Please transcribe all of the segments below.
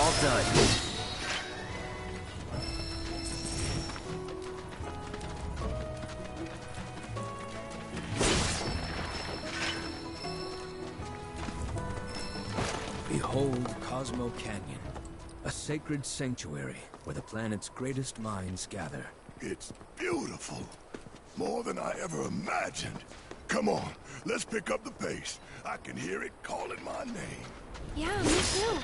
All done. Behold Cosmo Canyon, a sacred sanctuary where the planet's greatest minds gather. It's beautiful. More than I ever imagined. Come on, let's pick up the pace. I can hear it calling my name. Yeah, me too.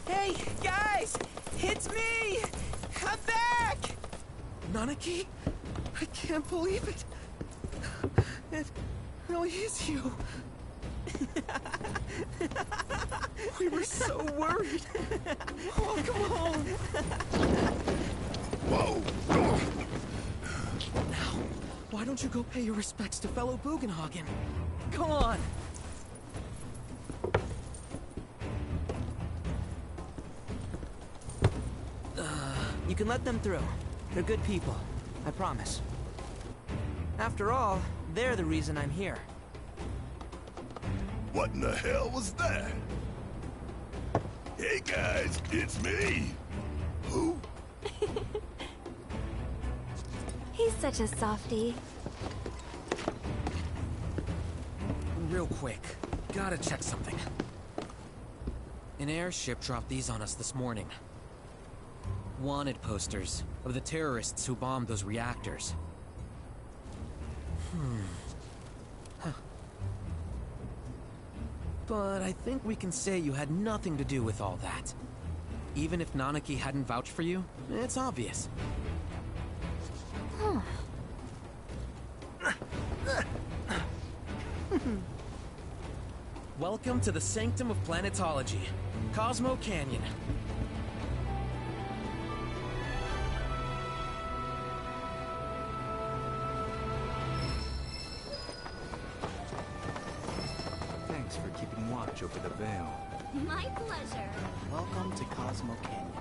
Hey, guys! It's me! I'm back! Nanaki? I can't believe it. It really is you. We were so worried. Welcome home. Whoa! Now, why don't you go pay your respects to fellow Bugenhagen? Go on. You can let them through. They're good people. I promise. After all, they're the reason I'm here. What in the hell was that? Hey guys, it's me. Who? He's such a softie. Real quick, gotta check something. An airship dropped these on us this morning. Wanted posters of the terrorists who bombed those reactors. Huh. But I think we can say you had nothing to do with all that. Even if Nanaki hadn't vouched for you, it's obvious. Huh. Welcome to the sanctum of planetology, Cosmo Canyon. Thanks for keeping watch over the veil. My pleasure. Welcome to Cosmo Canyon.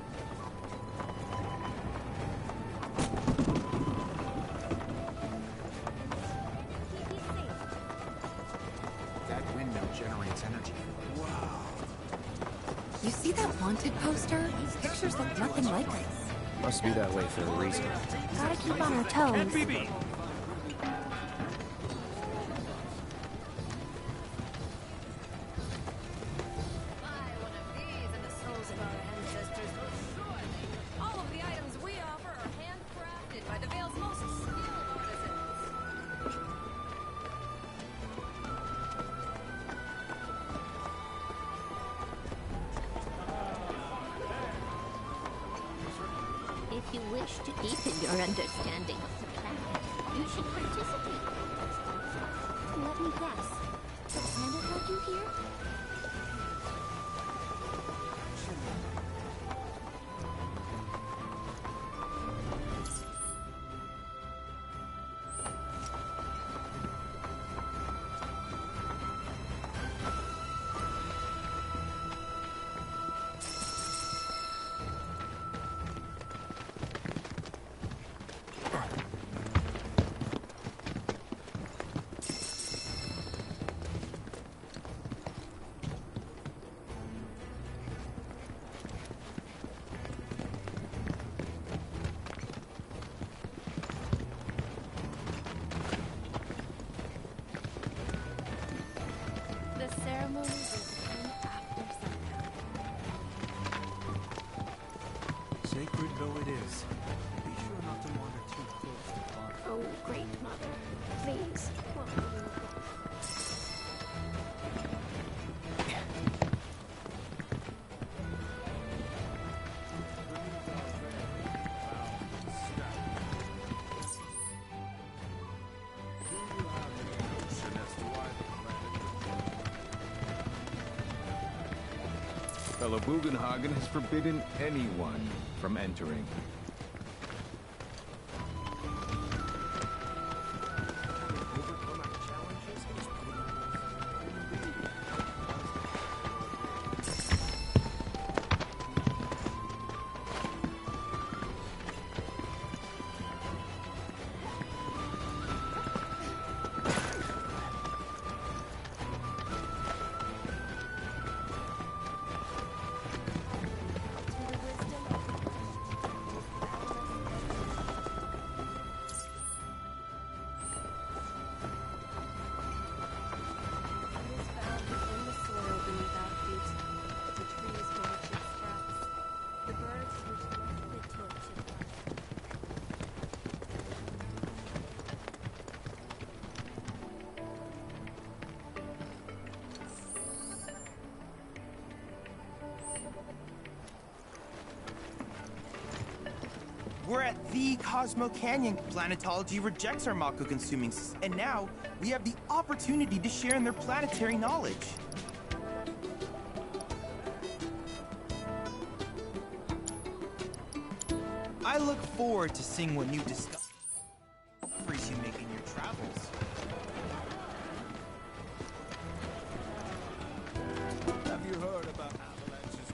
That windmill generates energy. Wow. You see that wanted poster? Pictures look nothing like this. Must be that way for a reason. Gotta keep on our toes. If you wish to deepen your understanding of the planet, you should participate. Let me guess. The planet led you here? The ceremony will begin after sundown. Sacred though it is, be sure not to wander too close to Father. Oh, Great Mother, please, what will you do? Fellow Bugenhagen has forbidden anyone from entering. We're at the Cosmo Canyon. Planetology rejects our Mako-consuming and now we have the opportunity to share in their planetary knowledge. I look forward to seeing what new discoveries you make in your travels. Have you heard about Avalanche's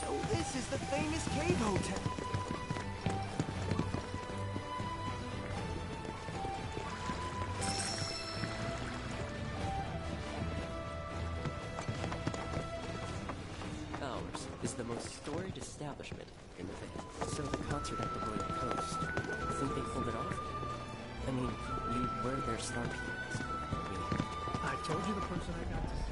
So this is the famous cave hotel. Ours is the most storied establishment in the Vale. So the concert at the Royal Coast, think they pulled it off? I mean, you were their star pianist. I told you the person I got to see.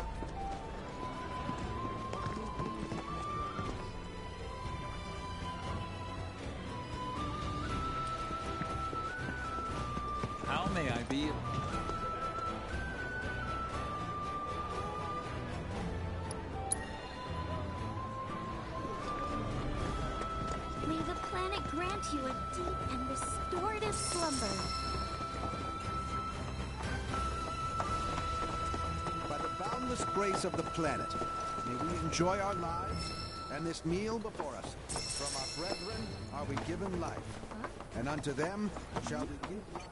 How may I be? May the planet grant you a deep and restorative slumber. By the boundless grace of the planet, may we enjoy our lives and this meal before us. From our brethren are we given life, and unto them shall we give life.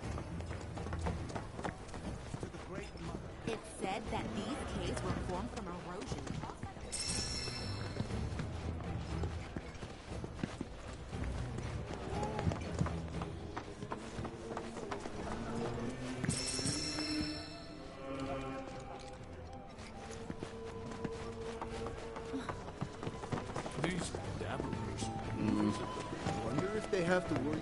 To the Great Mother. It's said that these caves were formed from erosion. These dabblers. Wonder if they have to work.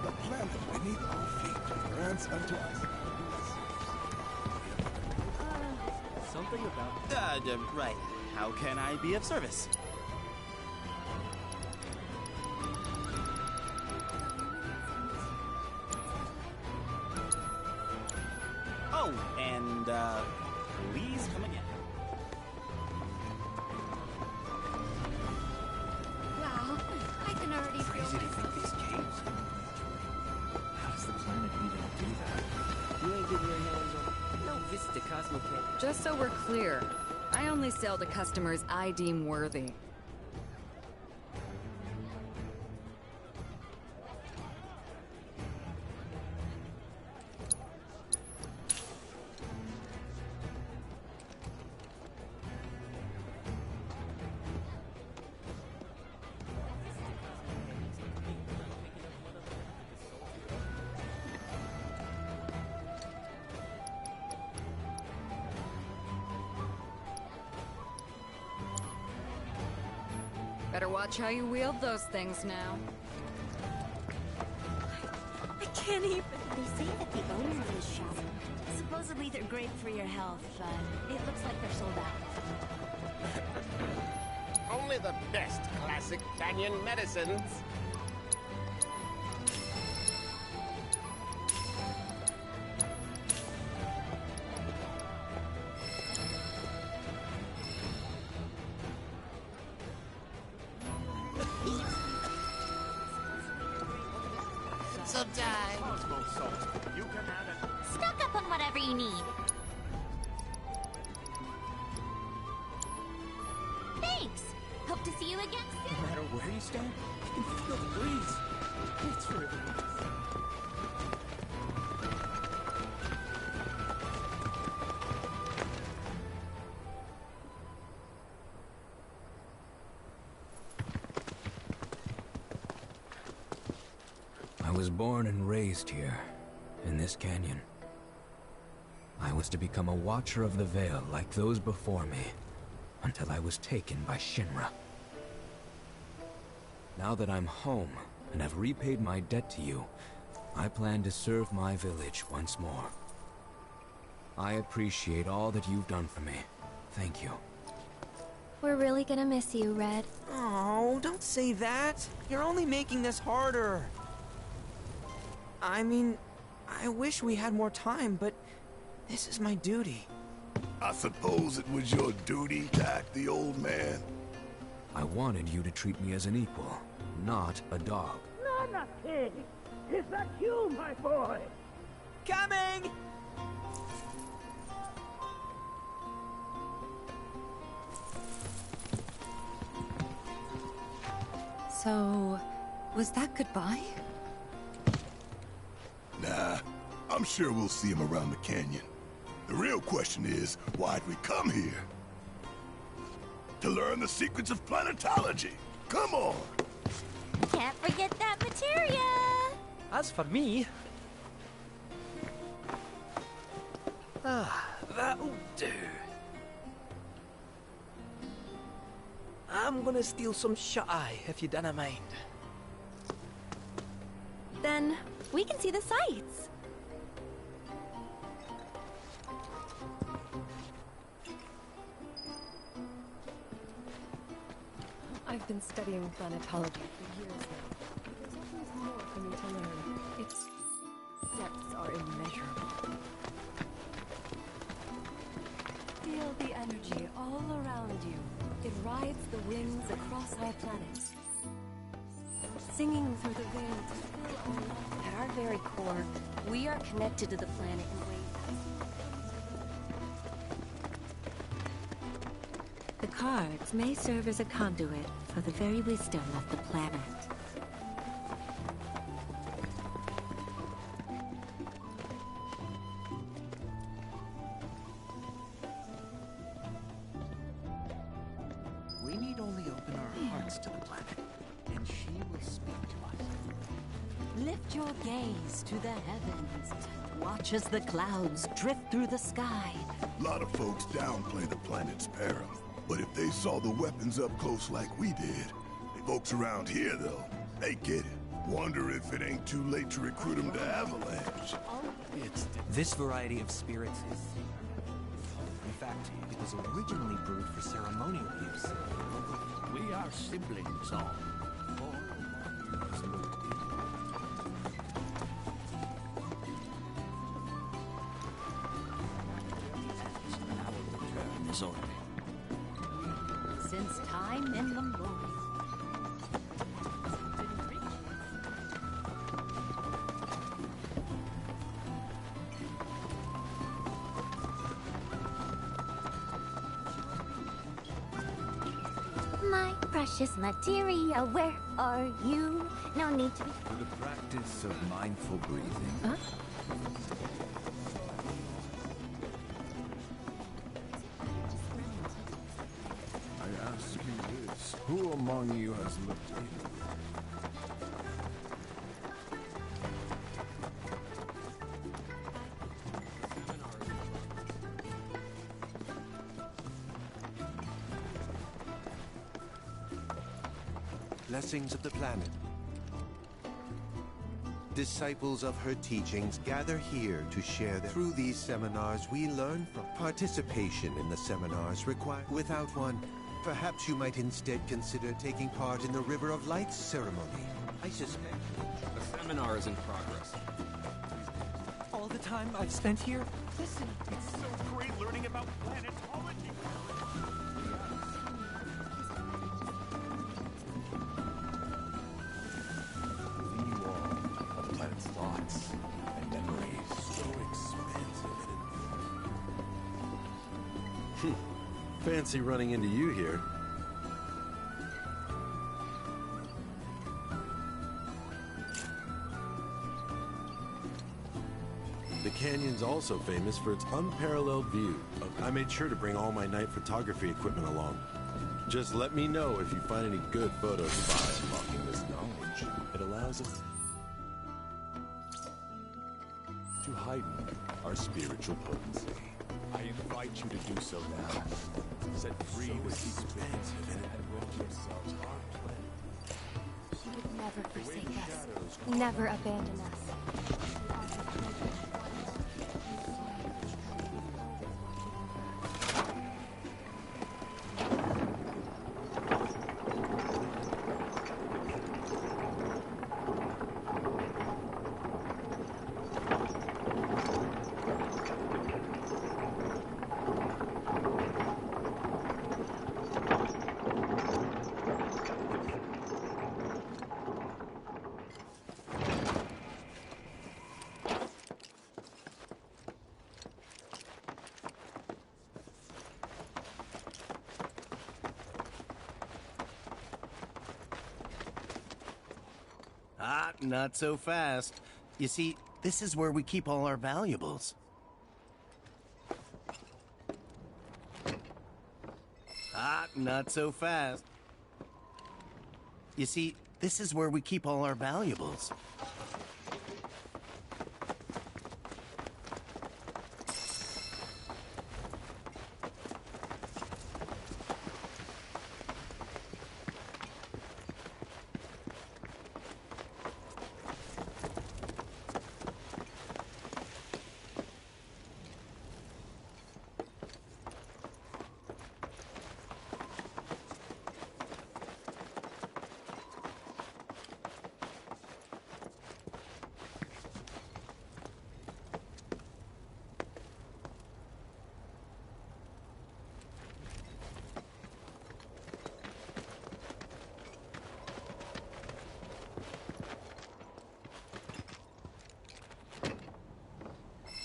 The planet beneath our feet grants unto us. Something about Right. How can I be of service? Oh, and, please come again. Wow, I can already feel myself. These caves. How does the planet even do that? you ain't getting your hands on no visit to Cosmo Canyon. Just so we're clear, I only sell to customers I deem worthy. Better watch how you wield those things now. I can't even. They say that the owner of this shop, supposedly they're great for your health, but it looks like they're sold out. Only the best classic canyon medicines. Sometime. You can have it. Stock up on whatever you need. Thanks. Hope to see you again soon. No matter where you stand, you can feel the breeze. It's really nice. I was born and raised here, in this canyon. I was to become a watcher of the Veil like those before me, until I was taken by Shinra. Now that I'm home and have repaid my debt to you, I plan to serve my village once more. I appreciate all that you've done for me. Thank you. We're really gonna miss you, Red. Oh, don't say that. You're only making this harder. I mean, I wish we had more time, but this is my duty. I suppose it was your duty to act the old man. I wanted you to treat me as an equal, not a dog. Not a pig! Is that you, my boy? Coming! So, was that goodbye? Nah, I'm sure we'll see him around the canyon. The real question is, why'd we come here? To learn the secrets of planetology. Come on! Can't forget that materia! As for me... that'll do. I'm gonna steal some shut-eye, if you don't mind. Then we can see the sights. I've been studying planetology for years now. There's always more for me to learn. Its depths are immeasurable. Feel the energy all around you. It rides the winds across our planet, singing through the veil to fill our life. At our very core, we are connected to the planet in ways The cards may serve as a conduit for the very wisdom of the planet. We need only open our hearts to the planet, and she will speak to us. Lift your gaze to the heavens. Watch as the clouds drift through the sky. A lot of folks downplay the planet's peril. But if they saw the weapons up close like we did, the folks around here, though, they get it. Wonder if it ain't too late to recruit them to Avalanche. This variety of spirits is... In fact, it was originally brewed for ceremonial use. We are siblings all. Since time immemorial. My precious materia, where are you? No need to be... For the practice of mindful breathing. Huh? I ask you this, who among you has looked in? blessings of the planet. Disciples of her teachings gather here to share them. Through these seminars, we learn from participation in the seminars required. Without one, perhaps you might instead consider taking part in the River of Lights ceremony. I suspect the seminar is in progress. All the time I've spent here, listen. It's so great learning about planetology. Within you all are the planet's thoughts and memories. So expansive and Fancy running into you here. The canyon's also famous for its unparalleled view. I made sure to bring all my night photography equipment along. Just let me know if you find any good photo spots. unlocking this knowledge. It allows us to heighten our spiritual potency. I invite you to do so now. Set free the expansive and enrich yourselves our planet. He would never forsake us, never abandon us. Ah, not so fast. You see, this is where we keep all our valuables. Ah, not so fast. You see, this is where we keep all our valuables.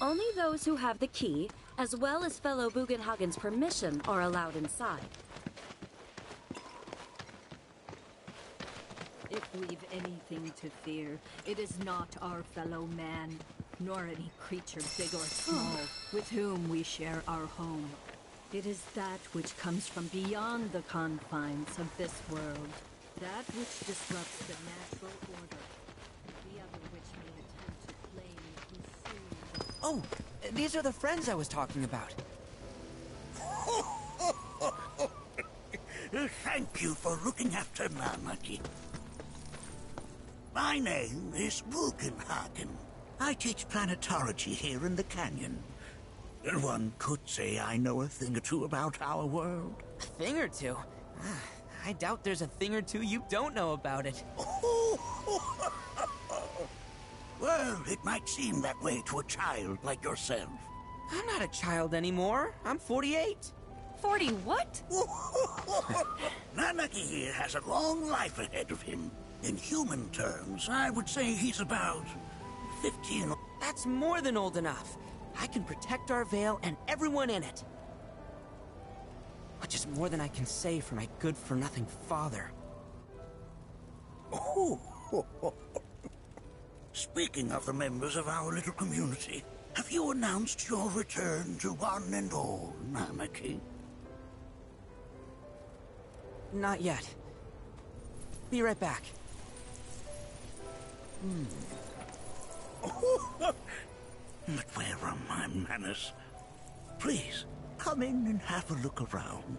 Only those who have the key, as well as fellow Bugenhagen's permission, are allowed inside. If we've anything to fear, it is not our fellow man, nor any creature big or small, with whom we share our home. It is that which comes from beyond the confines of this world, that which disrupts the natural order, the other which may attempt to claim and consume. Oh, these are the friends I was talking about. Thank you for looking after Marmaduke. My name is Bugenhagen. I teach planetology here in the canyon. One could say I know a thing or two about our world. A thing or two? I doubt there's a thing or two you don't know about it. Well, it might seem that way to a child like yourself. I'm not a child anymore. I'm 48. 40 what? Nanaki here has a long life ahead of him. In human terms, I would say he's about 15. That's more than old enough. I can protect our Vale and everyone in it. Which is more than I can say for my good-for-nothing father. Speaking of the members of our little community, have you announced your return to one and all, Namaki? Not yet. Be right back. But where are my manners? Please, come in and have a look around.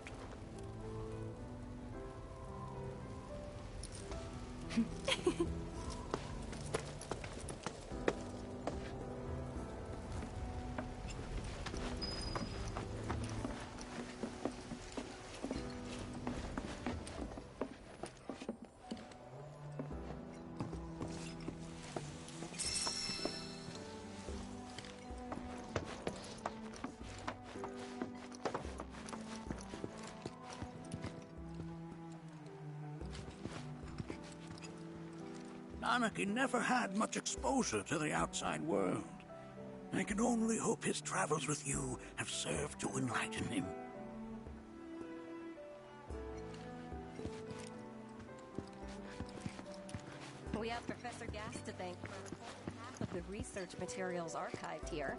Anarchy never had much exposure to the outside world. I can only hope his travels with you have served to enlighten him. We have Professor Gas to thank for half of the research materials archived here.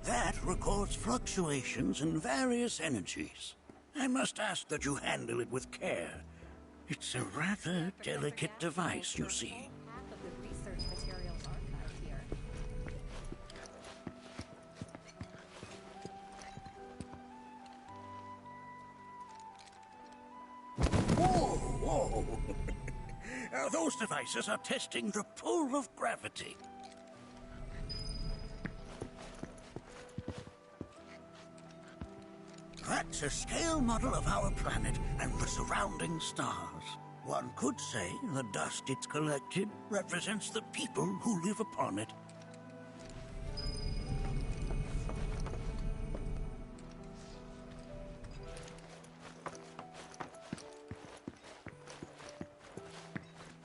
That records fluctuations in various energies. I must ask that you handle it with care. It's a rather delicate device, you see. Half of the research materials archived here. Whoa, whoa! Those devices are testing the pull of gravity. That's a scale model of our planet and the surrounding stars. One could say the dust it's collected represents the people who live upon it.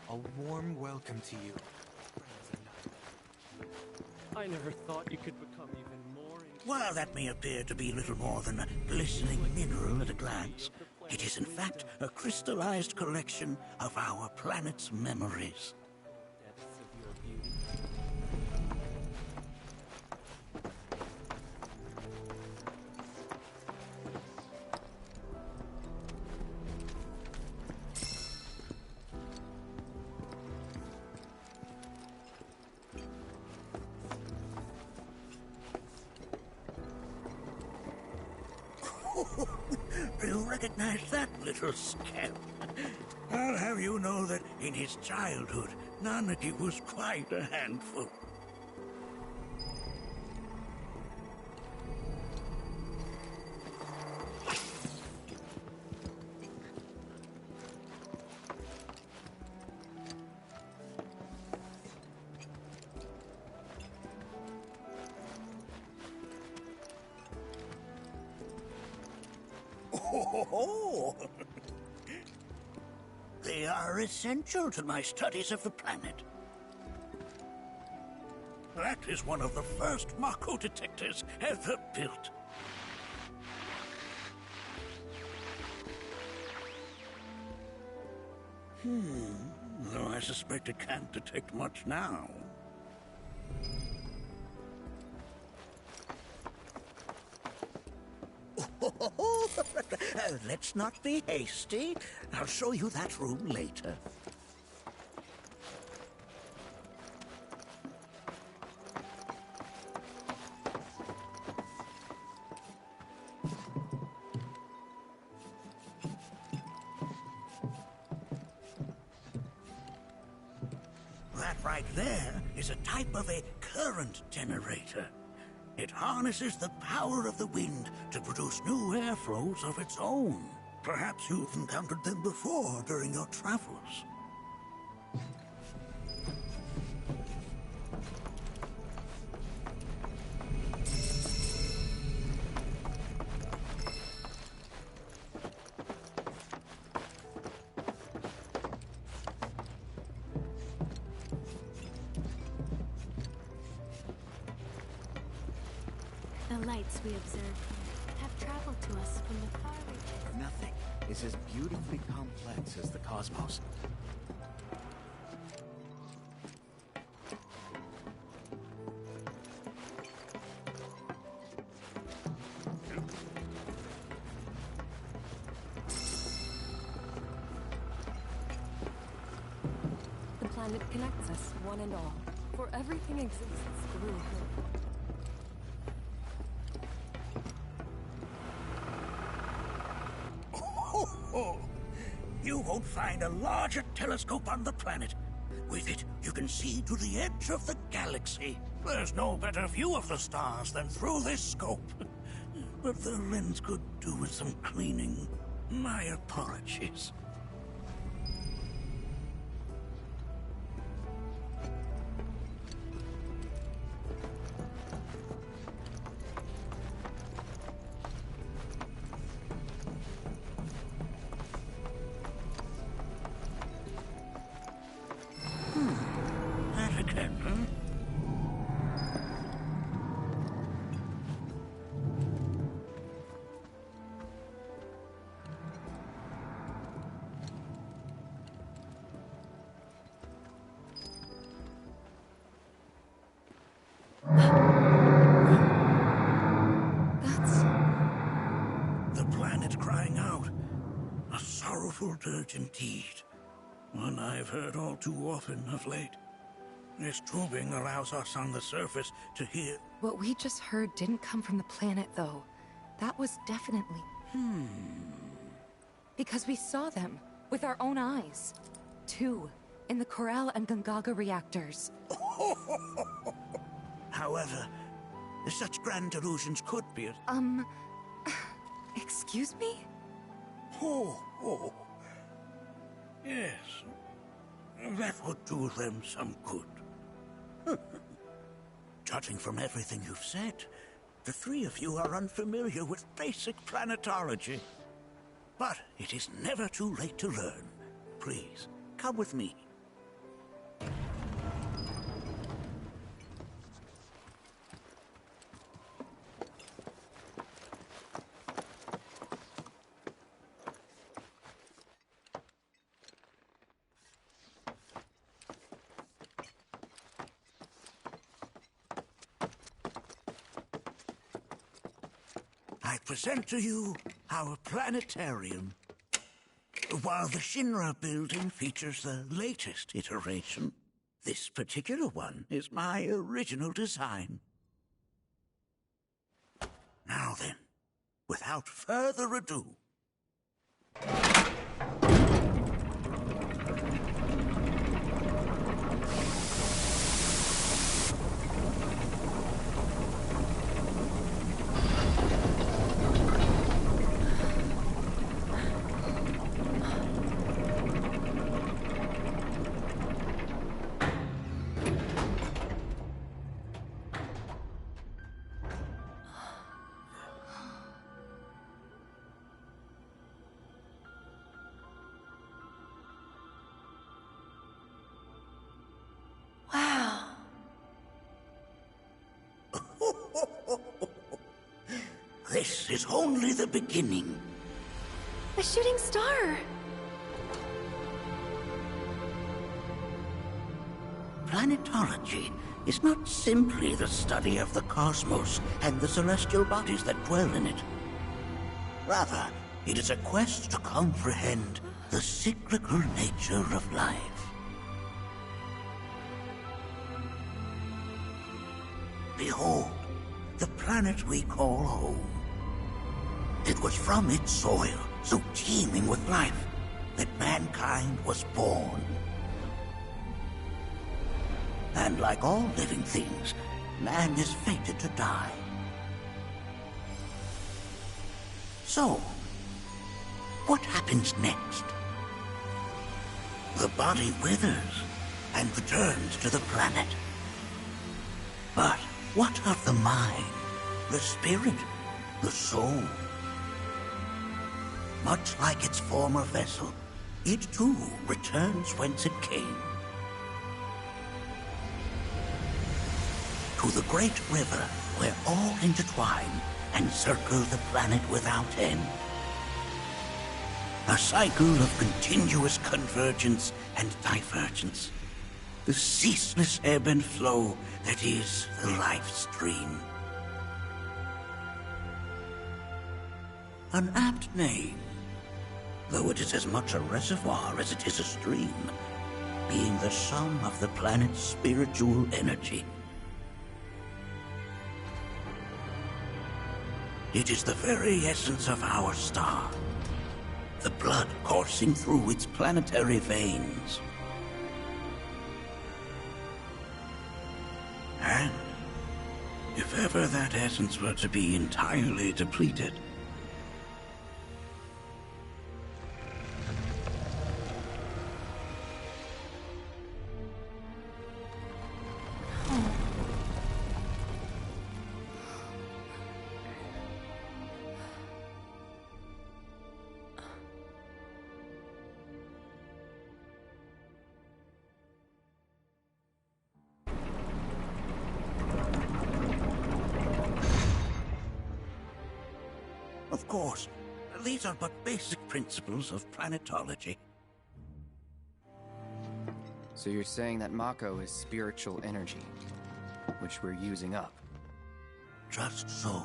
A warm welcome to you. I never thought you could become even more... While that may appear to be little more than a glistening mineral at a glance, it is in fact a crystallized collection of our planet's memories. Depths of your beauty. Do you recognize that little scamp? I'll have you know that in his childhood, Nanaki was quite a handful. Oh, they are essential to my studies of the planet. That is one of the first Mako detectors ever built. Though I suspect it can't detect much now. Let's not be hasty. I'll show you that room later. That right there is a type of a current generator. It harnesses the power of the wind to produce new airflows of its own. Perhaps you've encountered them before during your travels. The lights we observe here have traveled to us from the far reaches. Nothing is as beautifully complex as the cosmos. and it connects us, one and all. For everything exists through her. Oh, you won't find a larger telescope on the planet. With it, you can see to the edge of the galaxy. There's no better view of the stars than through this scope. But the lens could do with some cleaning. My apologies. That again, huh? The planet crying out. A sorrowful dirge indeed. One I've heard all too often of late. This tubing allows us on the surface to hear... What we just heard didn't come from the planet, though. That was definitely... Because we saw them, with our own eyes. Two, in the Corral and Gungaga reactors. However, such grand delusions could be... Excuse me? Oh. Yes. That would do them some good. Judging from everything you've said, the three of you are unfamiliar with basic planetology. But it is never too late to learn. Please, come with me. I present to you our planetarium. While the Shinra building features the latest iteration, this particular one is my original design. Now then, without further ado... Wow. This is only the beginning. A shooting star. Planetology is not simply the study of the cosmos and the celestial bodies that dwell in it. Rather, it is a quest to comprehend the cyclical nature of life. Behold, the planet we call home. It was from its soil, so teeming with life, that mankind was born. And like all living things, man is fated to die. So, what happens next? The body withers and returns to the planet. But what of the mind, the spirit, the soul? Much like its former vessel, it too returns whence it came. To the great river where all intertwine and circle the planet without end. A cycle of continuous convergence and divergence. The ceaseless ebb and flow that is the life stream. An apt name, though it is as much a reservoir as it is a stream. being the sum of the planet's spiritual energy. It is the very essence of our star, the blood coursing through its planetary veins. And if ever that essence were to be entirely depleted, of course, these are but basic principles of planetology. So you're saying that Mako is spiritual energy, which we're using up? Just so.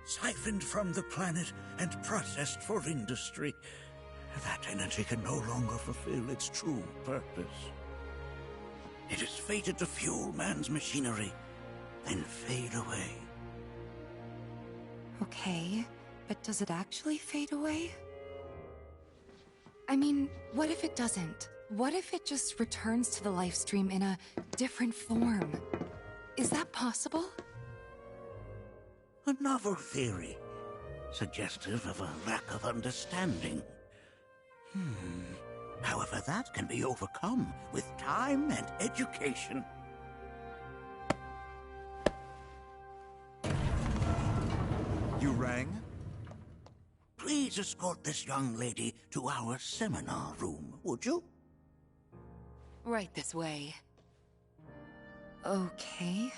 Siphoned from the planet and processed for industry, that energy can no longer fulfill its true purpose. It is fated to fuel man's machinery, then fade away. Okay, but does it actually fade away? I mean, what if it doesn't? What if it just returns to the life stream in a different form? Is that possible? A novel theory, suggestive of a lack of understanding. However, that can be overcome with time and education. You rang? Please escort this young lady to our seminar room, would you? Right this way. Okay.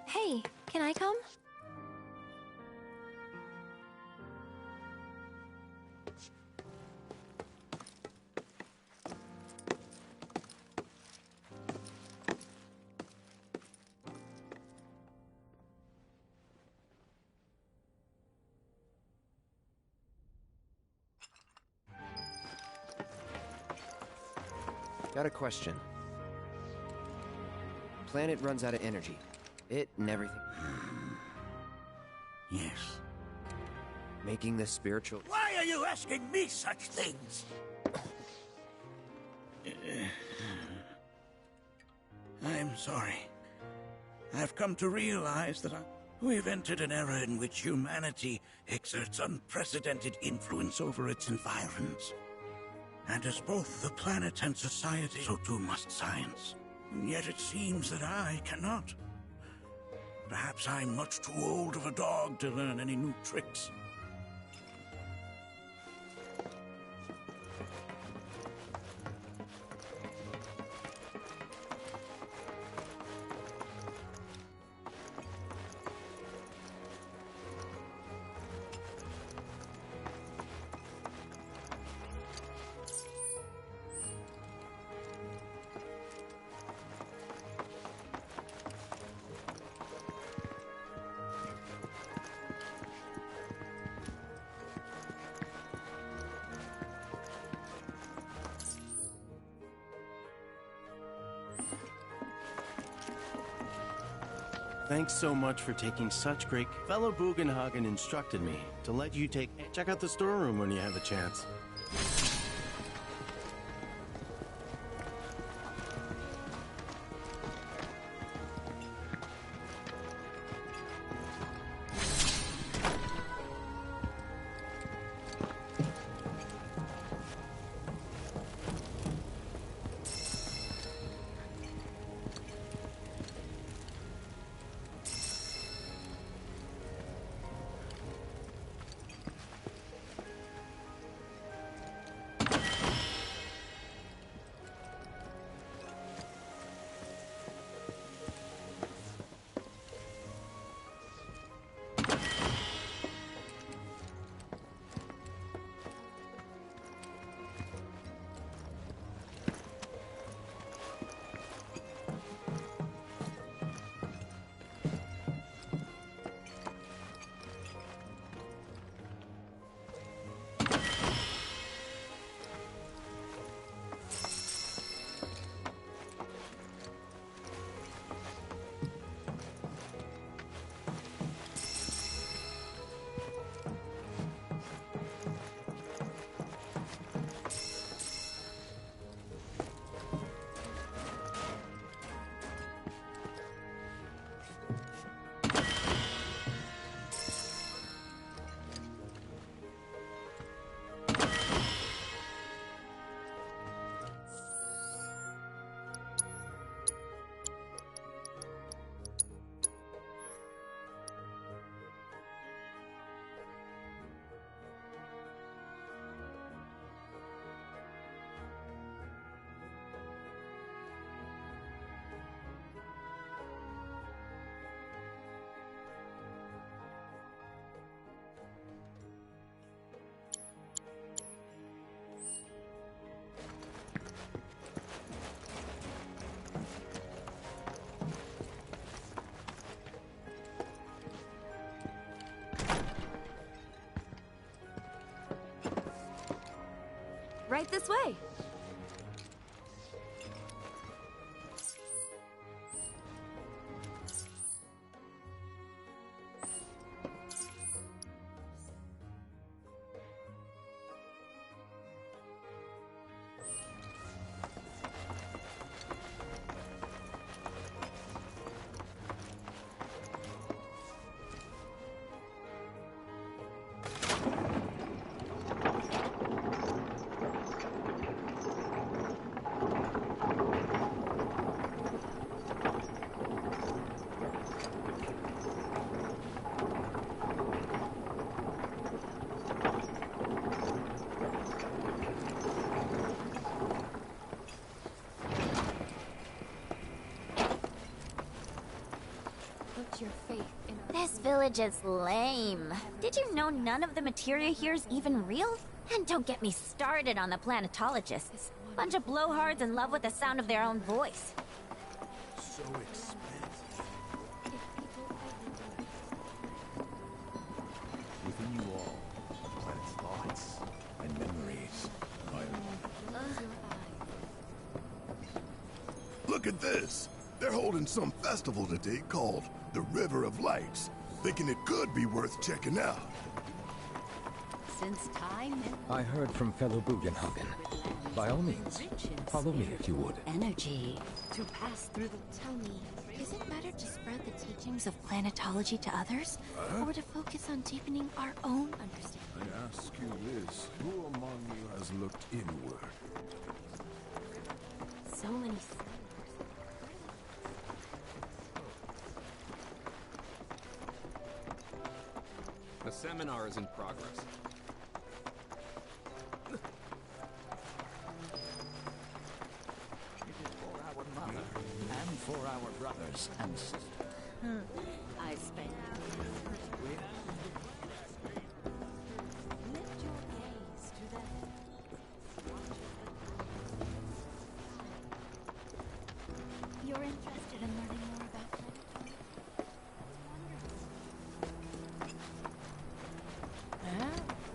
Hey, can I come? Got a question. Planet runs out of energy. It and everything. Yes. Making this spiritual... Why are you asking me such things? I'm sorry. I've come to realize that we've entered an era in which humanity exerts unprecedented influence over its environs. And as both the planet and society, so too must science. And yet it seems that I cannot. Perhaps I'm much too old of a dog to learn any new tricks. Thanks so much for taking such great... Fellow Bugenhagen instructed me to let you check out the storeroom when you have a chance. Right this way. Put your faith in our This village is lame. Did you know none of the materia here is even real? And don't get me started on the planetologists. Bunch of blowhards in love with the sound of their own voice. So expensive. Within you all, the planet's thoughts and memories. Look at this. They're holding some festival today called the River of Lights. Thinking it could be worth checking out. since time I heard from fellow Bugenhagen. By all means, follow me if you would. energy to pass through the... Tell me, is it better to spread the teachings of planetology to others, or to focus on deepening our own understanding? I ask you this, who among you has looked inward? So many... The seminar is in progress. It is for our mother, and for our brothers and sisters. I spent... Lift your gaze to the... You're interested in learning more about planetology?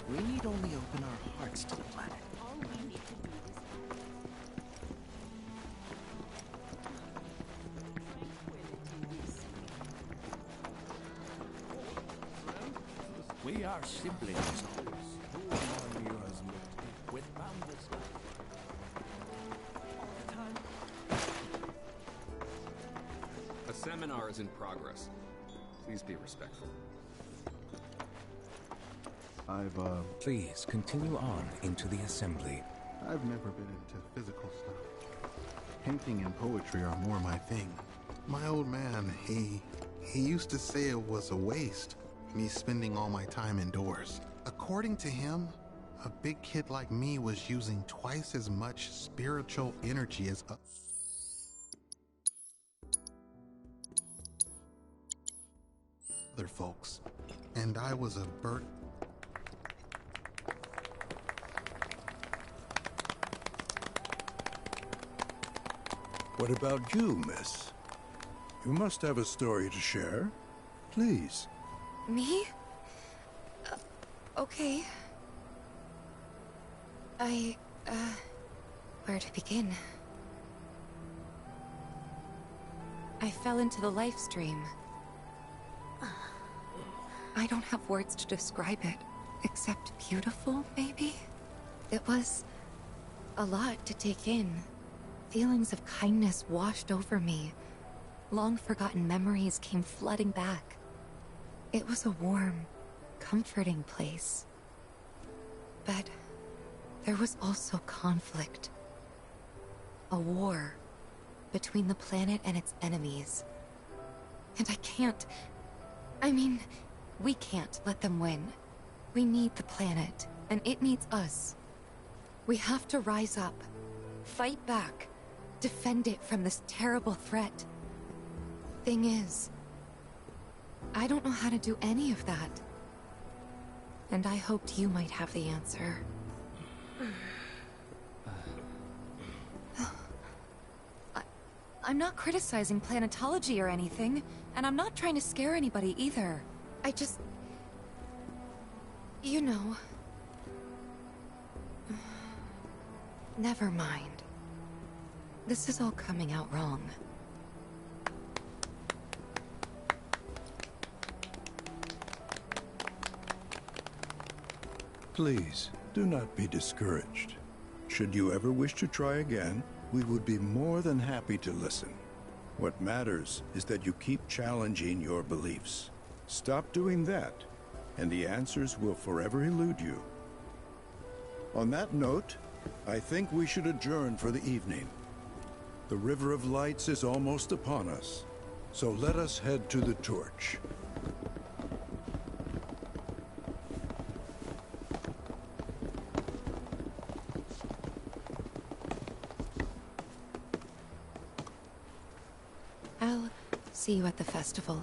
We need only open our hearts to the planet. All we need to do is... We are siblings. Who among you has looked With boundless life. A seminar is in progress. Please be respectful. Please continue on into the assembly. I've never been into physical stuff. Painting and poetry are more my thing. My old man, he used to say it was a waste, me spending all my time indoors. According to him, a big kid like me was using twice as much spiritual energy as other folks. And I was a What about you, miss? You must have a story to share. Please. Me? Okay. Where to begin? I fell into the life stream. I don't have words to describe it, except beautiful, maybe? It was a lot to take in. Feelings of kindness washed over me. Long-forgotten memories came flooding back. It was a warm, comforting place. But there was also conflict. A war between the planet and its enemies. And we can't let them win. We need the planet, and it needs us. We have to rise up, fight back, defend it from this terrible threat. Thing is, I don't know how to do any of that. And I hoped you might have the answer. I'm not criticizing planetology or anything, and I'm not trying to scare anybody either. I just... You know... Never mind. This is all coming out wrong. Please, do not be discouraged. Should you ever wish to try again, we would be more than happy to listen. What matters is that you keep challenging your beliefs. Stop doing that, and the answers will forever elude you. On that note, I think we should adjourn for the evening. The River of Lights is almost upon us, so let us head to the torch. I'll see you at the festival.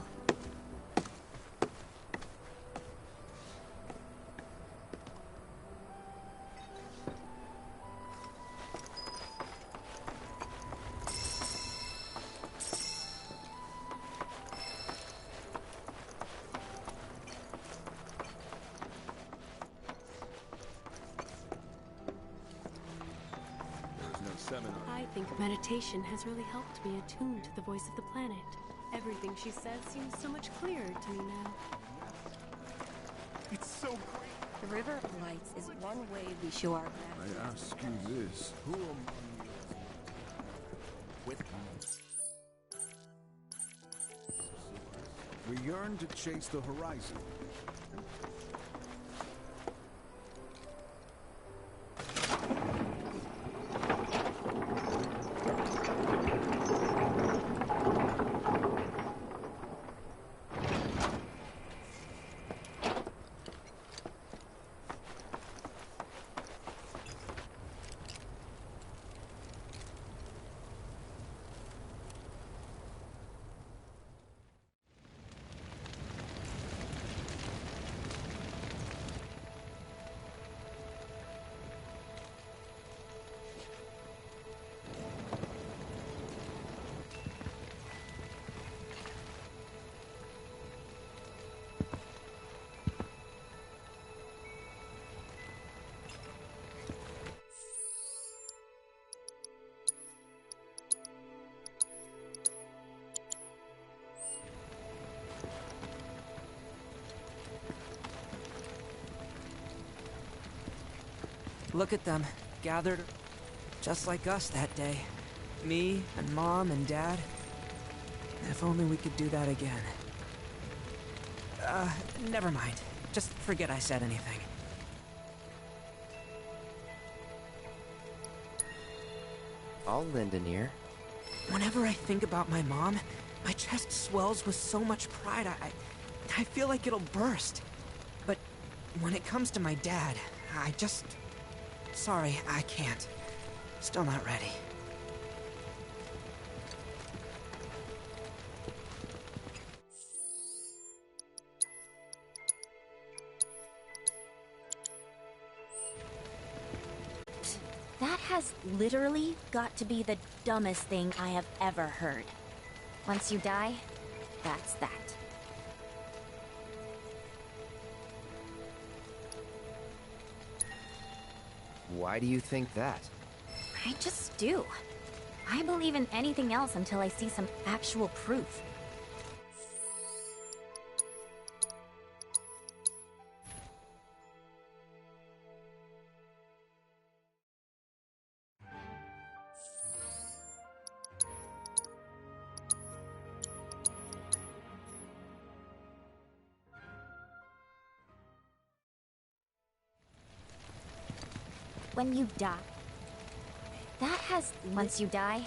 I think meditation has really helped me attune to the voice of the planet. Everything she says seems so much clearer to me now. It's so great. The River of Lights is one way we show our gratitude. I ask you this, who among you with we yearn to chase the horizon. Look at them, gathered just like us that day. Me and Mom and Dad. If only we could do that again. Never mind. Just forget I said anything. I'll lend an ear. Whenever I think about my mom, my chest swells with so much pride, I feel like it'll burst. But when it comes to my dad, I just... Sorry, I can't. Still not ready. That has literally got to be the dumbest thing I have ever heard. Once you die, that's that. Why do you think that? I just do. I believe in anything else until I see some actual proof. When you die. That has... Once you die...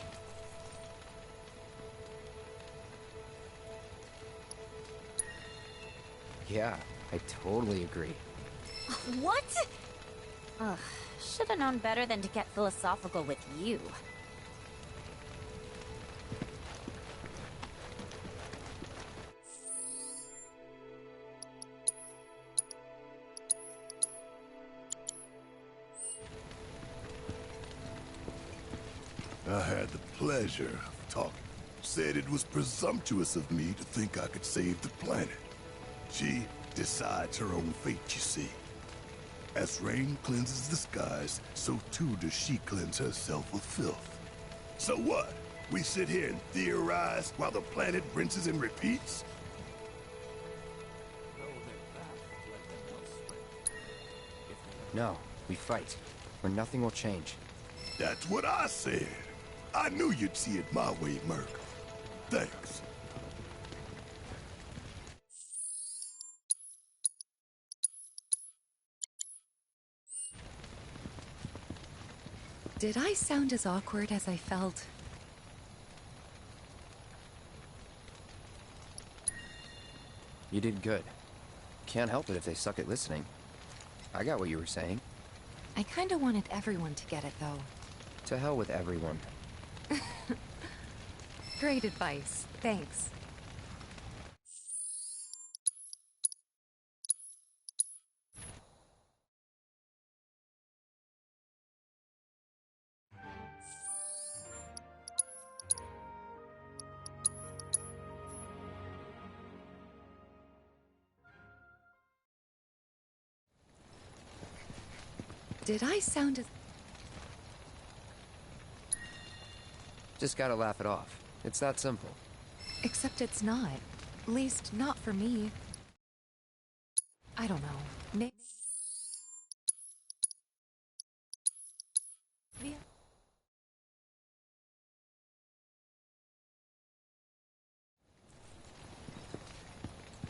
Yeah, I totally agree. What? Ugh, should have known better than to get philosophical with you. I had the pleasure of talking. Said it was presumptuous of me to think I could save the planet. She decides her own fate, you see. As rain cleanses the skies, so too does she cleanse herself of filth. So what? We sit here and theorize while the planet rinses and repeats? No, we fight, or nothing will change. That's what I said. I knew you'd see it my way, Merc. Thanks. Did I sound as awkward as I felt? You did good. Can't help it if they suck at listening. I got what you were saying. I kinda wanted everyone to get it, though. To hell with everyone. Great advice. Thanks. Did I sound as... Just gotta laugh it off. It's that simple. Except it's not. At least, not for me. I don't know. Maybe...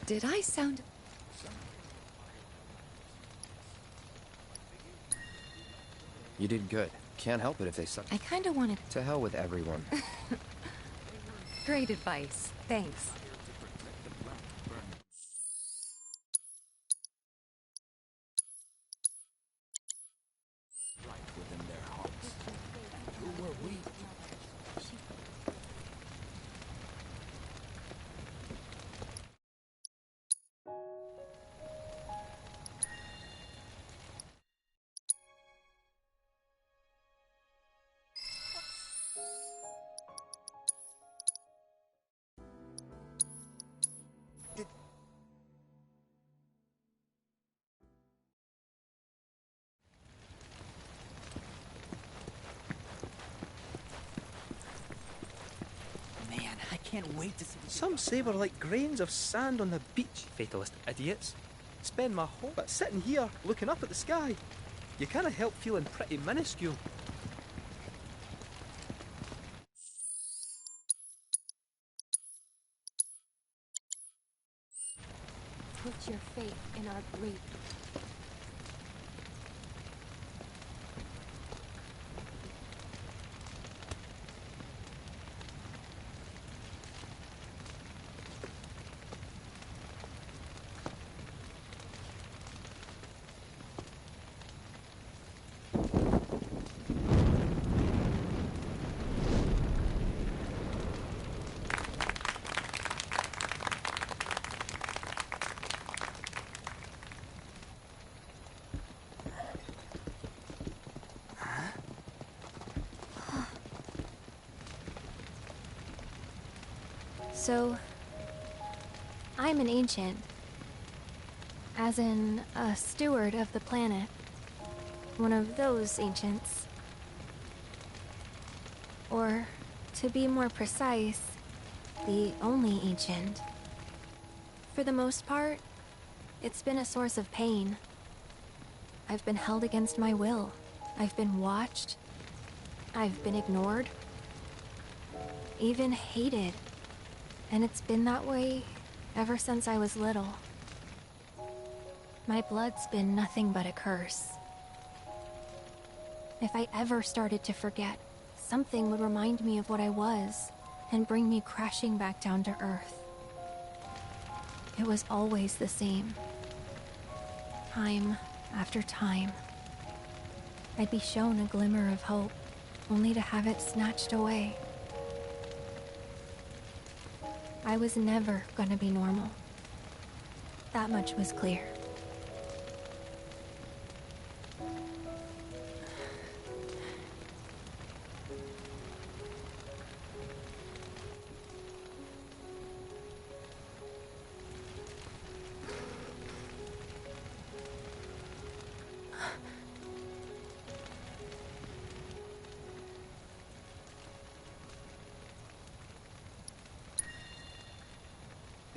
Did I sound... You did good. Can't help it if they suck. I kinda wanted... To hell with everyone. Great advice. Thanks. Can't wait to see. Some say we're like grains of sand on the beach, fatalist idiots. Spend my whole but sitting here looking up at the sky. You can't help feeling pretty minuscule. Put your faith in our great. So, I'm an ancient. As in, a steward of the planet. One of those ancients. Or, to be more precise, the only ancient. For the most part, it's been a source of pain. I've been held against my will. I've been watched. I've been ignored. Even hated. And it's been that way ever since I was little. My blood's been nothing but a curse. If I ever started to forget, something would remind me of what I was and bring me crashing back down to Earth. It was always the same. Time after time. I'd be shown a glimmer of hope, only to have it snatched away. I was never gonna be normal. That much was clear.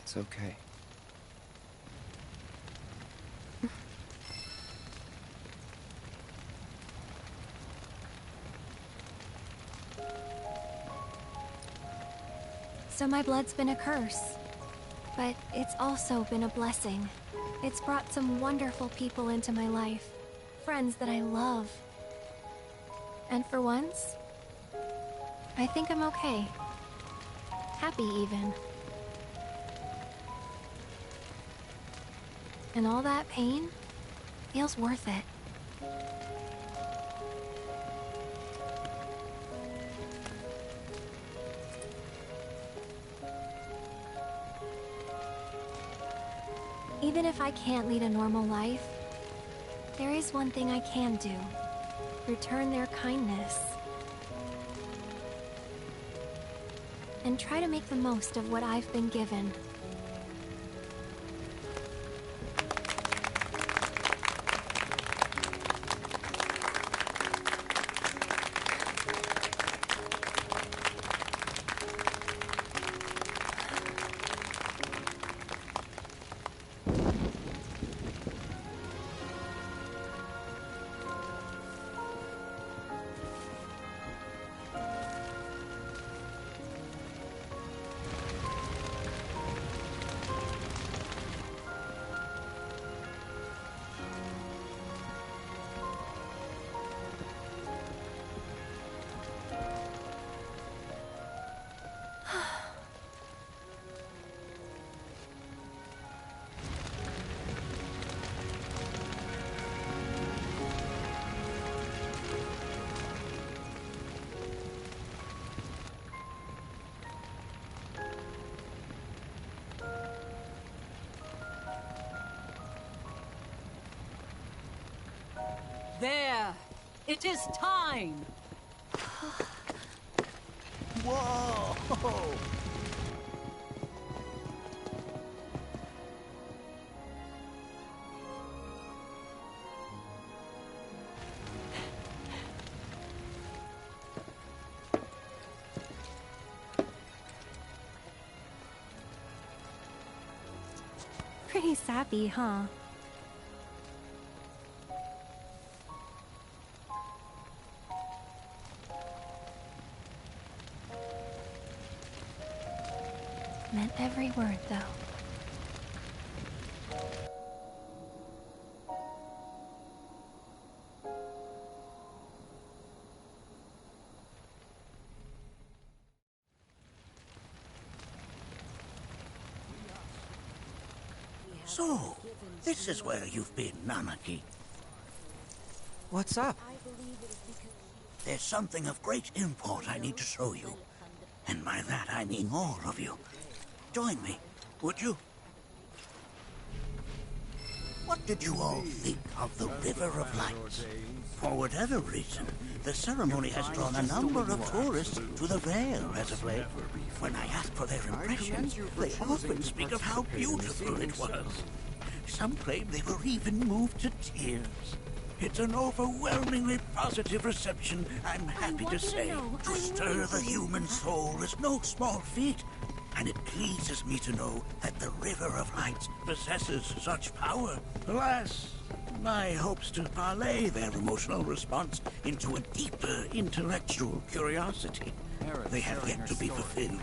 It's okay. So my blood's been a curse, but it's also been a blessing. It's brought some wonderful people into my life, friends that I love. And for once, I think I'm okay. Happy even. And all that pain feels worth it. Even if I can't lead a normal life, there is one thing I can do. Return their kindness. And try to make the most of what I've been given. There! It is time! Whoa! Pretty sappy, huh? Meant every word, though. So, this is where you've been, Nanaki. What's up? There's something of great import I need to show you. And by that I mean all of you. Join me, would you? What did you all think of the River of Lights? For whatever reason, the ceremony has drawn a number of tourists to the Vale as of late. When I ask for their impressions, they often speak of how beautiful it was. Some claim they were even moved to tears. It's an overwhelmingly positive reception, I'm happy to say. To stir the human soul is no small feat, and it pleases me to know that the River of Lights possesses such power. Alas, my hopes to parlay their emotional response into a deeper intellectual curiosity. They have yet to be fulfilled.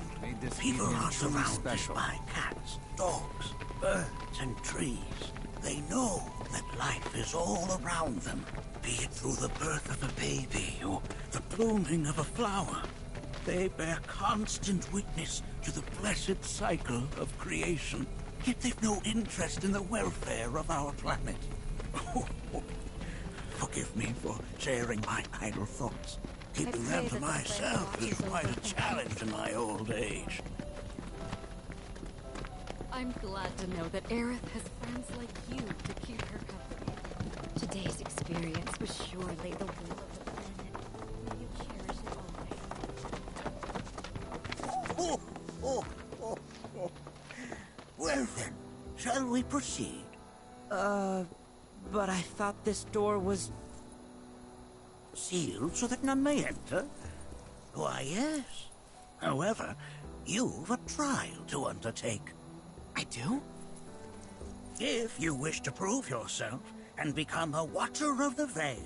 People are surrounded by cats, dogs, birds, and trees. They know that life is all around them, be it through the birth of a baby or the blooming of a flower. They bear constant witness to the blessed cycle of creation, yet they've no interest in the welfare of our planet. Forgive me for sharing my idle thoughts. Keeping them to myself is quite a challenge in my old age. I'm glad to know that Aerith has friends like you to keep her company. Today's experience was surely the will of the planet. May you cherish it always. Well then, shall we proceed? But I thought this door was... sealed so that none may enter? Why, yes. However, you've a trial to undertake. I do? If you wish to prove yourself and become a Watcher of the Veil,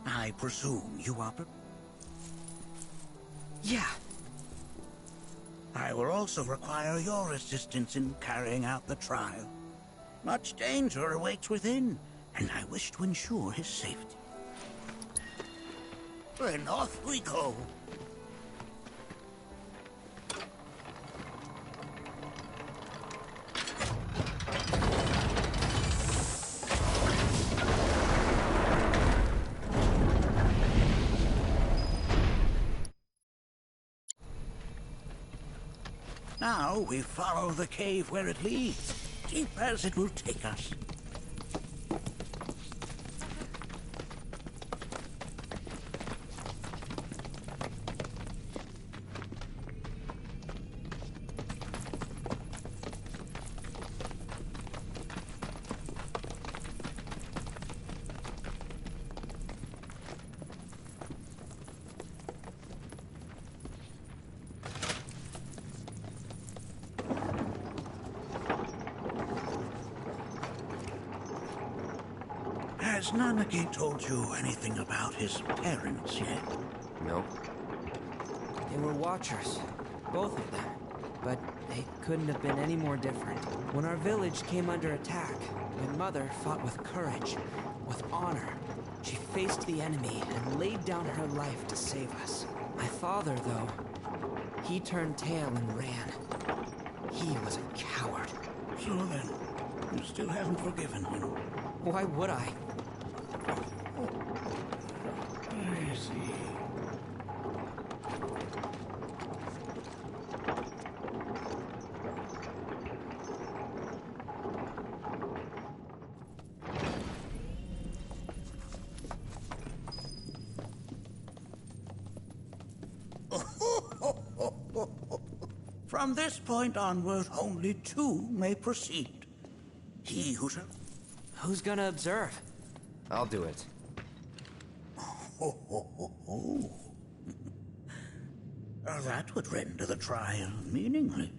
I presume you are Yeah. I will also require your assistance in carrying out the trial. Much danger awaits within, and I wish to ensure his safety. Then off we go. Now we follow the cave where it leads, deep as it will take us. Has Nanaki told you anything about his parents yet? Nope. They were Watchers, both of them. But they couldn't have been any more different. When our village came under attack, my mother fought with courage, with honor. She faced the enemy and laid down her life to save us. My father, though, he turned tail and ran. He was a coward. So then, you still haven't forgiven him? Why would I? I see. From this point onward, only two may proceed. He who shall... Who's gonna observe? I'll do it. That would render the trial meaningless.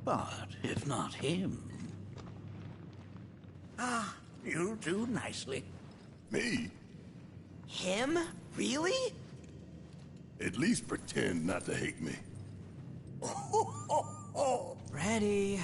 But if not him... Ah, you'll do nicely. Me? Him? Really? At least pretend not to hate me. Ready.